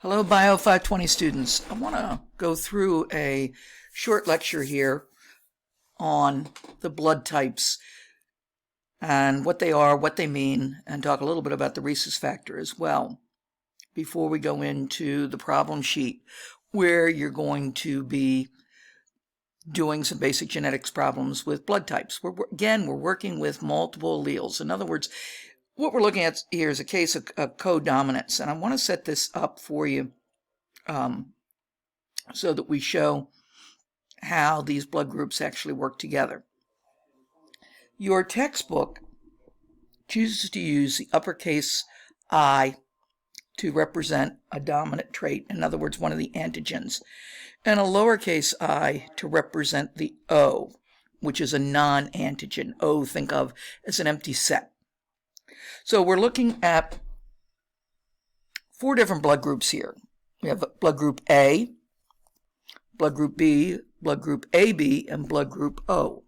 Hello, Bio 520 students. I want to go through a short lecture here on the blood types and what they are, what they mean, and talk a little bit about the Rhesus factor as well before we go into the problem sheet where you're going to be doing some basic genetics problems with blood types. We're working with multiple alleles. In other words, what we're looking at here is a case of codominance, and I want to set this up for you so that we show how these blood groups actually work together. Your textbook chooses to use the uppercase I to represent a dominant trait, in other words, one of the antigens, and a lowercase I to represent the O, which is a non-antigen. O, think of as an empty set. So we're looking at 4 different blood groups here. We have blood group A, blood group B, blood group AB, and blood group O.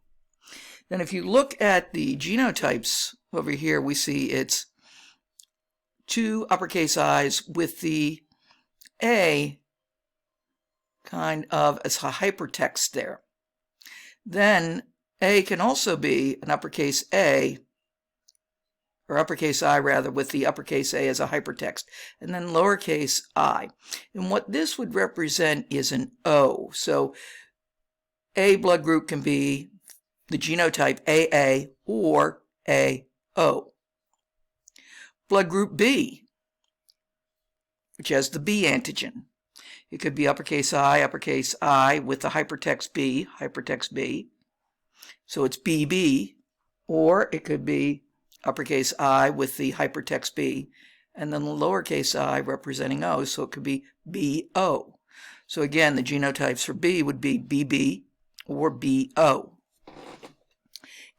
Then if you look at the genotypes over here, we see it's 2 uppercase I's with the A kind of as a hypertext there. Then A can also be an uppercase A, or uppercase I rather, with the uppercase A as a hypertext, and then lowercase I. And what this would represent is an O. So A blood group can be the genotype AA or AO. Blood group B, which has the B antigen. It could be uppercase I with the hypertext B. So it's BB, or it could be uppercase I with the hypertext B, and then the lowercase I representing O, so it could be BO. So again, the genotypes for B would be BB or BO.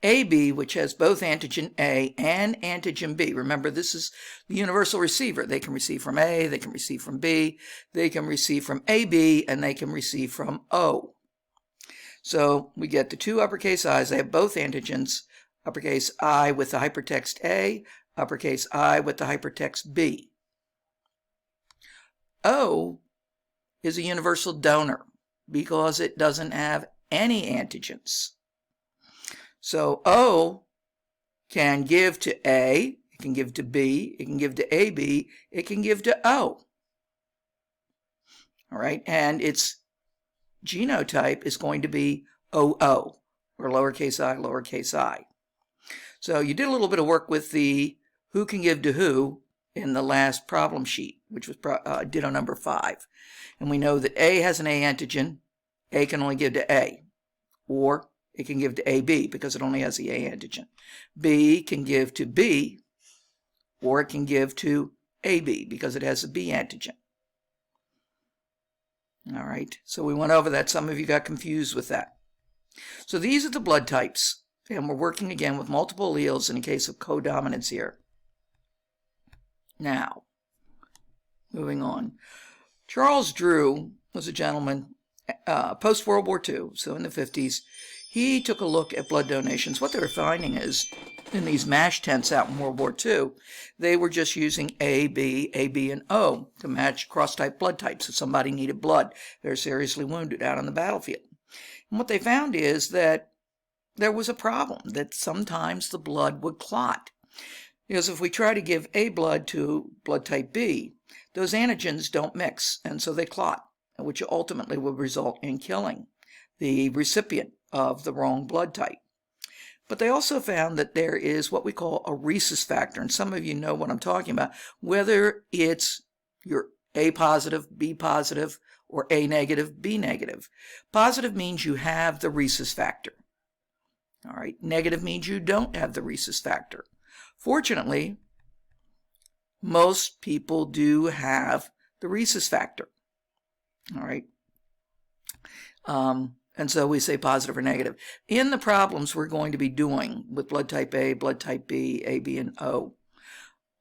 AB, which has both antigen A and antigen B. Remember, this is the universal receiver. They can receive from A, they can receive from B, they can receive from AB, and they can receive from O. So we get the 2 uppercase I's. They have both antigens, uppercase I with the hypertext A, uppercase I with the hypertext B. O is a universal donor because it doesn't have any antigens. So O can give to A, it can give to B, it can give to AB, it can give to O. All right, and its genotype is going to be OO, or lowercase I. So you did a little bit of work with the who can give to who in the last problem sheet, which was ditto number 5. And we know that A has an A antigen. A can only give to A, or it can give to AB because it only has the A antigen. B can give to B, or it can give to AB because it has the B antigen. All right, so we went over that. Some of you got confused with that. So these are the blood types, and we're working again with multiple alleles in a case of codominance here. Now, moving on. Charles Drew was a gentleman post-World War II, so in the 50s. He took a look at blood donations. What they were finding is, in these MASH tents out in World War II, they were just using AB, and O to match cross-type blood types. If somebody needed blood, they're seriously wounded out on the battlefield. And what they found is that there was a problem, that sometimes the blood would clot. Because if we try to give A blood to blood type B, those antigens don't mix, and so they clot, which ultimately will result in killing the recipient of the wrong blood type. But they also found that there is what we call a Rhesus factor, and some of you know what I'm talking about, whether it's your A positive, B positive, or A negative, B negative. Positive means you have the Rhesus factor. All right, negative means you don't have the Rhesus factor. Fortunately, most people do have the Rhesus factor. All right. And so we say positive or negative. In the problems we're going to be doing with blood type A, blood type B, AB, and O,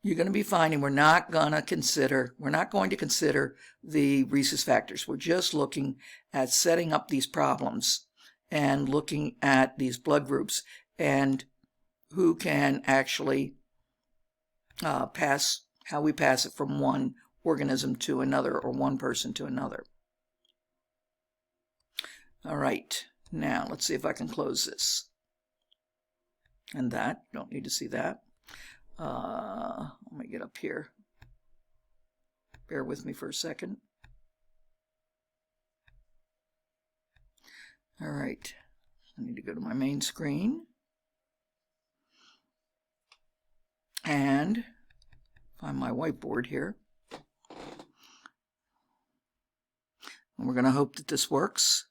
you're going to be finding we're not going to consider the Rhesus factors. We're just looking at setting up these problems and looking at these blood groups and who can actually pass, how we pass it from one organism to another or one person to another. All right, now let's see if I can close this. And that, don't need to see that. Let me get up here. Bear with me for a second. All right, I need to go to my main screen. And find my whiteboard here. And we're going to hope that this works.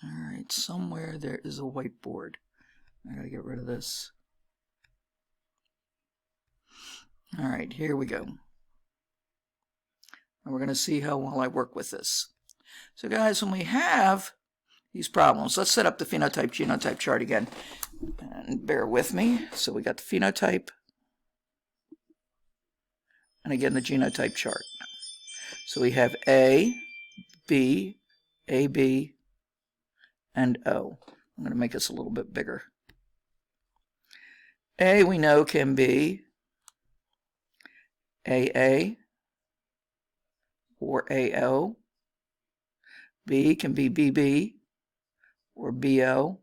All right, somewhere there is a whiteboard. I got to get rid of this. All right, here we go. And we're going to see how well I work with this. So guys, when we have these problems, let's set up the phenotype genotype chart again. And bear with me. So we got the phenotype. And again, the genotype chart. So we have A, B, AB, and O. I'm going to make this a little bit bigger. A, we know, can be AA or AO. B can be BB or BO.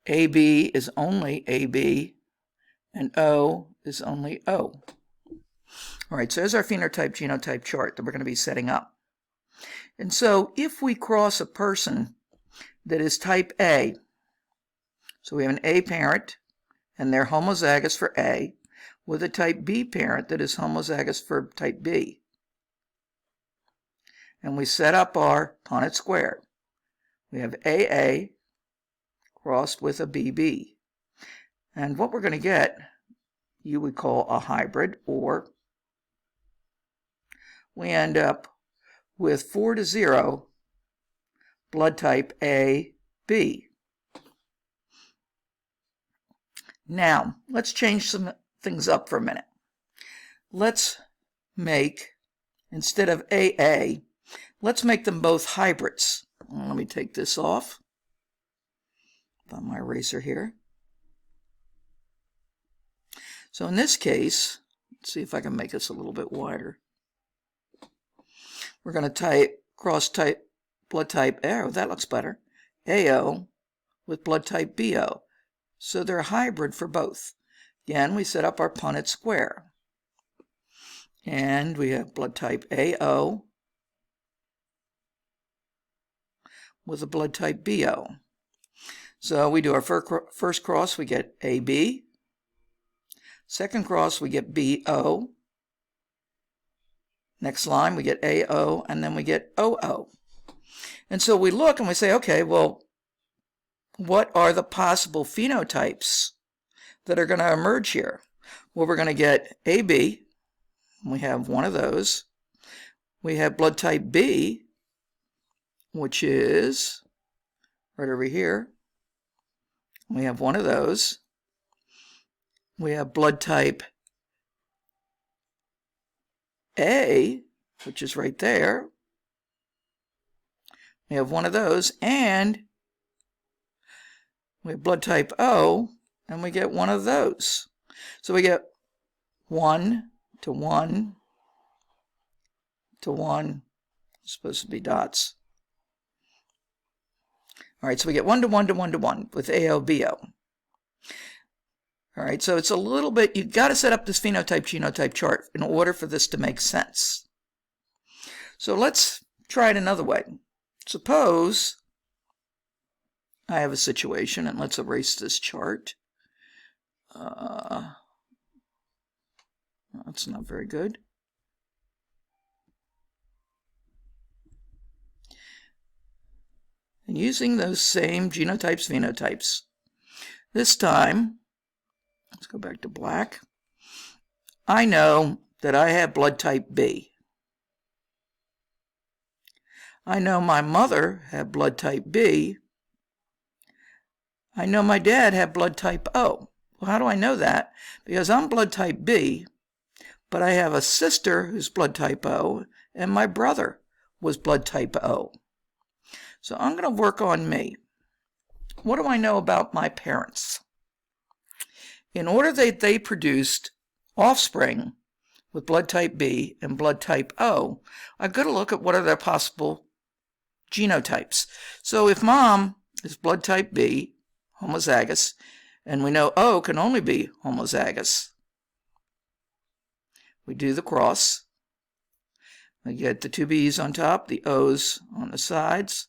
AB is only AB, and O is only O. All right, so there's our phenotype genotype chart that we're going to be setting up. And so if we cross a person that is type A, so we have an A parent, and they're homozygous for A, with a type B parent that is homozygous for type B. And we set up our Punnett Square. We have AA crossed with a BB. And what we're going to get, you would call a hybrid, or we end up with 4 to 0 blood type AB. Now, let's change some things up for a minute. Let's make, instead of AA, let's make them both hybrids. Let me take this off. Got my eraser here. So in this case, let's see if I can make this a little bit wider. We're going to cross blood type, oh, that looks better, AO with blood type BO. So they're a hybrid for both. Again, we set up our Punnett Square. And we have blood type AO with a blood type BO. So we do our first cross, we get AB. Second cross, we get BO. Next line, we get AO, and then we get OO. And so we look and we say, okay, well, what are the possible phenotypes that are going to emerge here? Well, we're going to get AB. We have one of those. We have blood type B, which is right over here. We have one of those. We have blood type A, which is right there. We have one of those, and we have blood type O, and we get one of those. So we get 1 to 1 to 1. It's supposed to be dots. All right, so we get 1 to 1 to 1 to 1 with AOBO. All right, so it's a little bit, you've got to set up this phenotype genotype chart in order for this to make sense. So let's try it another way. Suppose I have a situation, and let's erase this chart. That's not very good. And using those same genotypes, phenotypes, this time, let's go back to black. I know that I have blood type B. I know my mother had blood type B. I know my dad had blood type O. Well, how do I know that? Because I'm blood type B, but I have a sister who's blood type O, and my brother was blood type O. So I'm going to work on me. what do I know about my parents? In order that they produced offspring with blood type B and blood type O, I've got to look at what are their possible genotypes. So if mom is blood type B, homozygous, and we know O can only be homozygous, we do the cross. We get the two B's on top, the O's on the sides.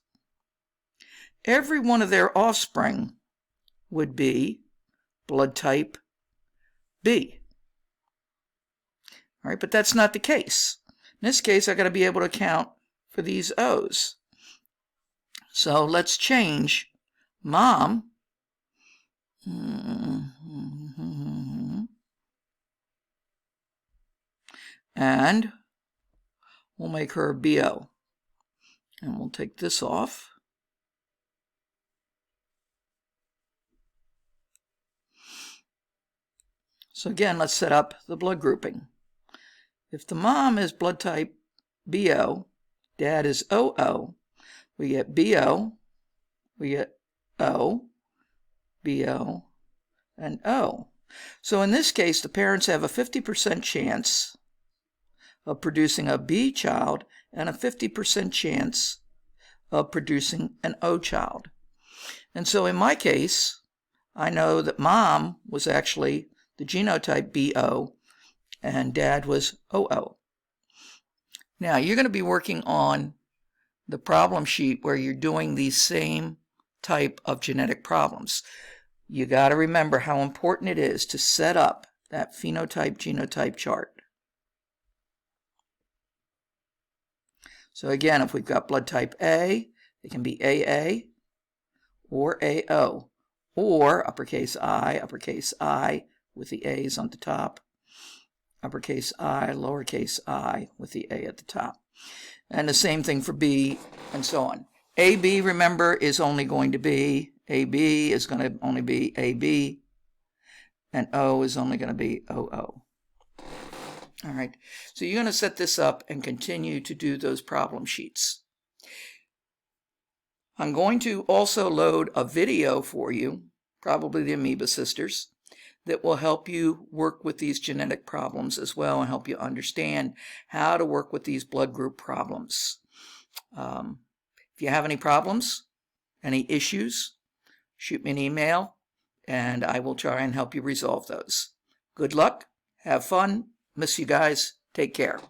Every one of their offspring would be blood type B. All right, but that's not the case. In this case, I've got to be able to account for these O's. So let's change mom and we'll make her BO. And we'll take this off. So again, let's set up the blood grouping. If the mom is blood type BO, dad is OO, we get BO, we get O, BO, and O. So in this case, the parents have a 50% chance of producing a B child and a 50% chance of producing an O child. And so in my case, I know that mom was actually the genotype BO and dad was OO. Now you're going to be working on the problem sheet where you're doing these same type of genetic problems. You got to remember how important it is to set up that phenotype genotype chart. So again, if we've got blood type A, it can be AA or AO, or uppercase I with the A's on the top, uppercase I, lowercase I with the A at the top. And the same thing for B and so on. AB, remember, is only going to be, AB is going to only be AB, and O is only going to be OO. All right, so you're going to set this up and continue to do those problem sheets. I'm going to also load a video for you, probably the Amoeba Sisters, that will help you work with these genetic problems as well and help you understand how to work with these blood group problems. If you have any problems, any issues, shoot me an email and I will try and help you resolve those. Good luck, have fun, miss you guys, take care.